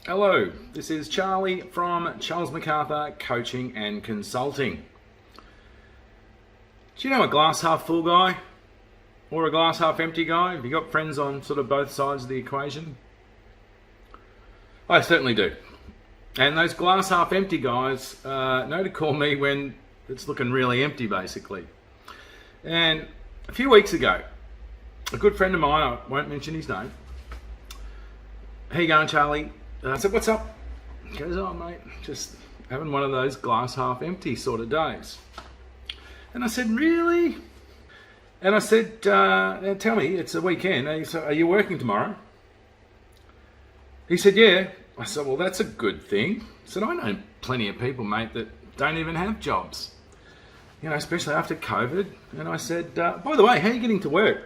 Hello, this is Charlie from Charles MacArthur Coaching and Consulting. Do you know a glass half full guy or a glass half empty guy? Have you got friends on sort of both sides of the equation? I certainly do. And those glass half empty guys know to call me when it's looking really empty, basically. And a few weeks ago, a good friend of mine, I won't mention his name, how you going, Charlie? I said, what's up? He goes, oh mate, just having one of those glass half empty sort of days. And I said, really? And I said, now tell me, it's a weekend. Are you working tomorrow? He said, yeah. I said, well, that's a good thing. I said, I know plenty of people, mate, that don't even have jobs, especially after COVID. And I said, by the way, how are you getting to work?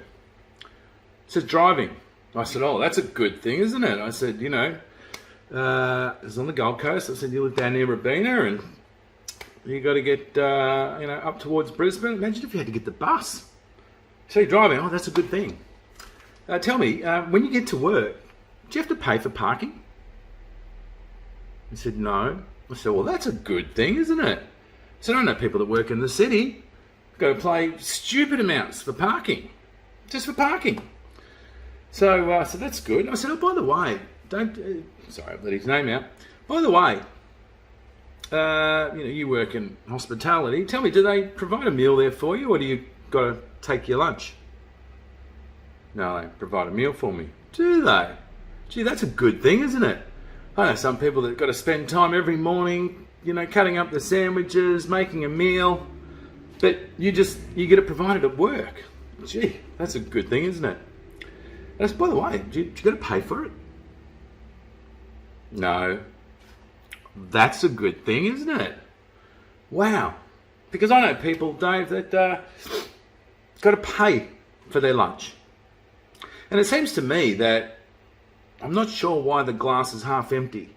He says, driving. I said, oh, that's a good thing, isn't it? I said, it's on the Gold Coast. I said, you live down near Robina and you got to get, up towards Brisbane. Imagine if you had to get the bus. So you're driving. Oh, that's a good thing. Tell me, when you get to work, do you have to pay for parking? He said, no. I said, well, that's a good thing, isn't it? So I know people that work in the city got to pay stupid amounts for parking, just for parking. So I said, that's good. I said, oh, by the way, sorry, I've let his name out. By the way, you work in hospitality. Tell me, do they provide a meal there for you, or do you got to take your lunch? No, they provide a meal for me. Do they? Gee, that's a good thing, isn't it? I know some people that got to spend time every morning, cutting up the sandwiches, making a meal, but you get it provided at work. Gee, that's a good thing, isn't it? And by the way, do you got to pay for it? No. That's a good thing, isn't it? Wow. Because I know people, Dave, that got to pay for their lunch. And it seems to me that I'm not sure why the glass is half empty,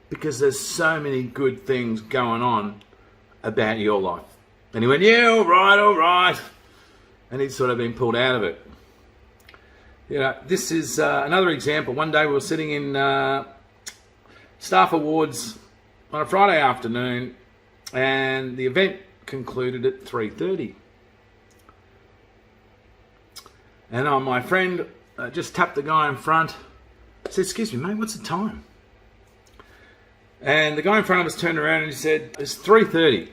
because there's so many good things going on about your life. And he went, yeah, all right. And he'd sort of been pulled out of it. This is another example. One day we were sitting in staff awards on a Friday afternoon, and the event concluded at 3:30. And my friend just tapped the guy in front, said, excuse me, mate, what's the time? And the guy in front of us turned around and he said, it's 3:30.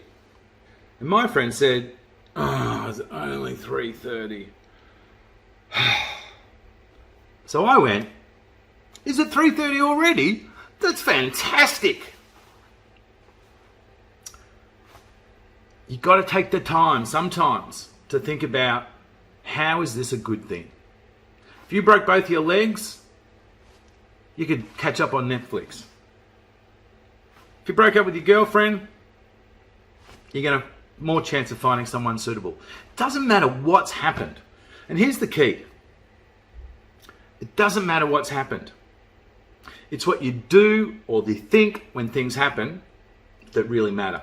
And my friend said, oh, it's only 3:30. So I went, is it 3:30 already? That's fantastic. You've got to take the time sometimes to think about, how is this a good thing? If you broke both your legs, you could catch up on Netflix. If you broke up with your girlfriend, you're going to have more chance of finding someone suitable. Doesn't matter what's happened. And here's the key. It doesn't matter what's happened. It's what you do or you think when things happen that really matter.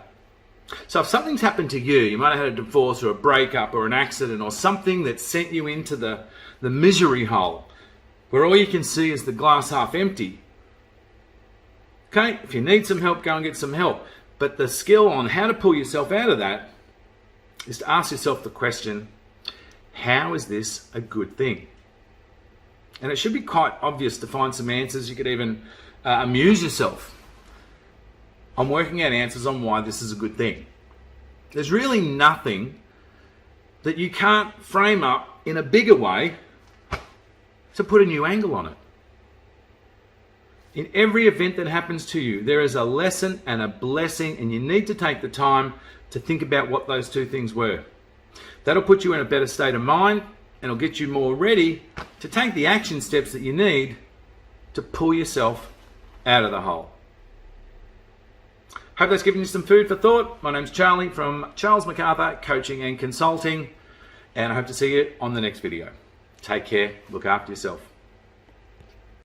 So if something's happened to you, you might have had a divorce or a breakup or an accident or something that sent you into the misery hole where all you can see is the glass half empty. Okay, if you need some help, go and get some help. But the skill on how to pull yourself out of that is to ask yourself the question, how is this a good thing? And it should be quite obvious to find some answers. You could even amuse yourself on working out answers on why this is a good thing. There's really nothing that you can't frame up in a bigger way to put a new angle on it. In every event that happens to you, there is a lesson and a blessing, and you need to take the time to think about what those two things were. That'll put you in a better state of mind, and it'll get you more ready to take the action steps that you need to pull yourself out of the hole. Hope that's given you some food for thought. My name's Charlie from Charles MacArthur Coaching and Consulting, and I hope to see you on the next video. Take care, look after yourself.